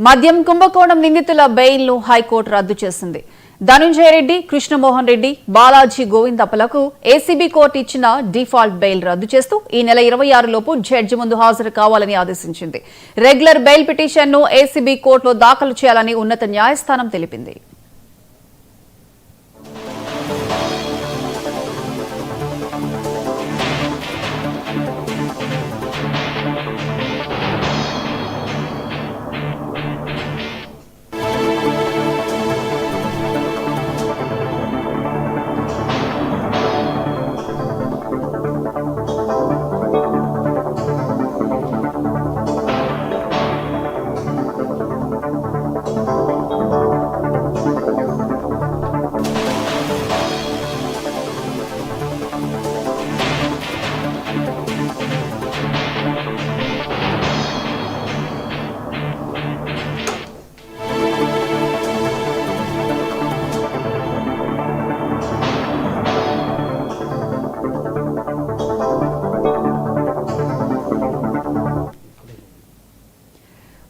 మద్యం కుంభకోణం నిందితుల బెయిల్ను హైకోర్టు రద్దు చేసింది. ధనుంజయ రెడ్డి, కృష్ణమోహన్ రెడ్డి, బాలాజీ గోవిందప్పలకు ఏసీబీ కోర్టు ఇచ్చిన డిఫాల్ట్ బెయిల్ రద్దు చేస్తూ ఈ నెల 26 లోపు జడ్జి ముందు హాజరు కావాలని ఆదేశించింది. రెగ్యులర్ బెయిల్ పిటిషన్ను ఏసీబీ కోర్టులో దాఖలు చేయాలని ఉన్నత న్యాయస్థానం తెలిపింది.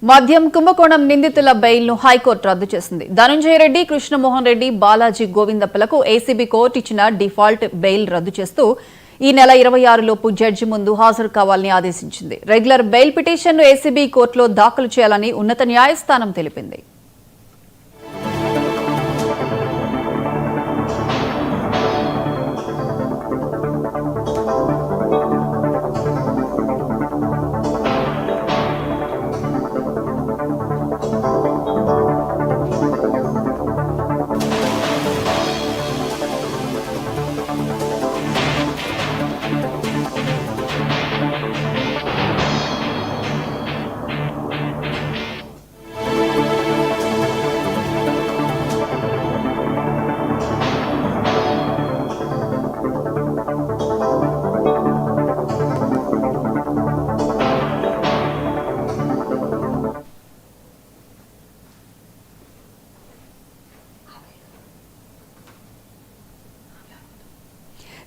మద్యం కుంభకోణం నిందితుల బెయిల్ను హైకోర్టు రద్దు చేసింది. ధనుంజయ రెడ్డి, కృష్ణమోహన్ రెడ్డి, బాలాజీ గోవిందప్పలకు ఏసీబీ కోర్టు ఇచ్చిన డిఫాల్ట్ బెయిల్ రద్దు చేస్తూ ఈ నెల 26 లోపు జడ్జి ముందు హాజరు కావాలని ఆదేశించింది. రెగ్యులర్ బెయిల్ పిటిషన్ను ఏసీబీ కోర్టులో దాఖలు చేయాలని ఉన్నత న్యాయస్థానం తెలిపింది.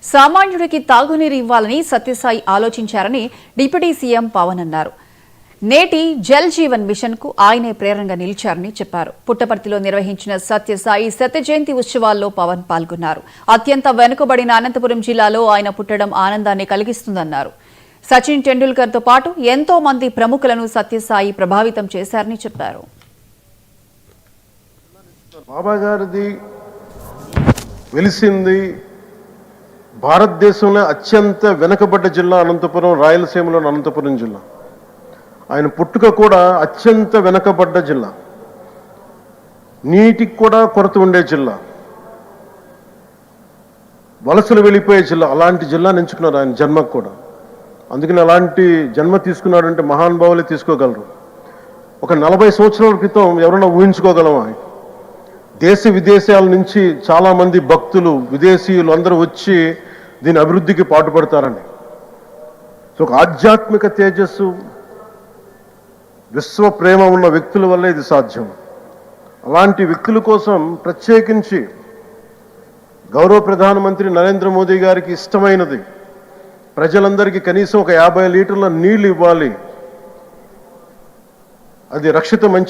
సామాన్యుడికి తాగునీరు ఇవ్వాలని సత్యసాయి ఆలోచించారని డిప్యూటీ సీఎం పవన్ అన్నారు. నేటి జల్ జీవన్ మిషన్ కు ఆయనే ప్రేరణగా నిలిచారని చెప్పారు. పుట్టపర్తిలో నిర్వహించిన సత్యసాయి శత జయంతి ఉత్సవాల్లో పవన్ పాల్గొన్నారు. అత్యంత వెనుకబడిన అనంతపురం జిల్లాలో ఆయన పుట్టడం ఆనందాన్ని కలిగిస్తుందన్నారు. సచిన్ టెండూల్కర్ తో పాటు ఎంతో మంది ప్రముఖులను సత్యసాయి ప్రభావితం చేశారని చెప్పారు. బాబా గారిది వెలిసింది భారతదేశంలో అత్యంత వెనుకబడ్డ జిల్లా అనంతపురం, రాయలసీమలోని అనంతపురం జిల్లా. ఆయన పుట్టుక కూడా అత్యంత వెనుకబడ్డ జిల్లా, నీటికి కూడా కొరత ఉండే జిల్లా, వలసలు వెళ్ళిపోయే జిల్లా. అలాంటి జిల్లాని ఎంచుకున్నారు ఆయన జన్మకు కూడా. అందుకని అలాంటి జన్మ తీసుకున్నాడంటే మహానుభావులే తీసుకోగలరు. ఒక 40 సంవత్సరాల క్రితం ఎవరైనా ఊహించుకోగలమా? దేశ విదేశాల నుంచి చాలామంది భక్తులు, విదేశీయులు అందరూ వచ్చి దీని అభివృద్ధికి పాటుపడతారని. సో ఒక ఆధ్యాత్మిక తేజస్సు, విశ్వ ప్రేమ ఉన్న వ్యక్తుల వల్ల ఇది సాధ్యం. అలాంటి వ్యక్తుల కోసం ప్రత్యేకించి గౌరవ ప్రధానమంత్రి నరేంద్ర మోదీ గారికి ఇష్టమైనది ప్రజలందరికీ కనీసం ఒక 50 లీటర్ల నీళ్లు ఇవ్వాలి. అది రక్షిత మంచి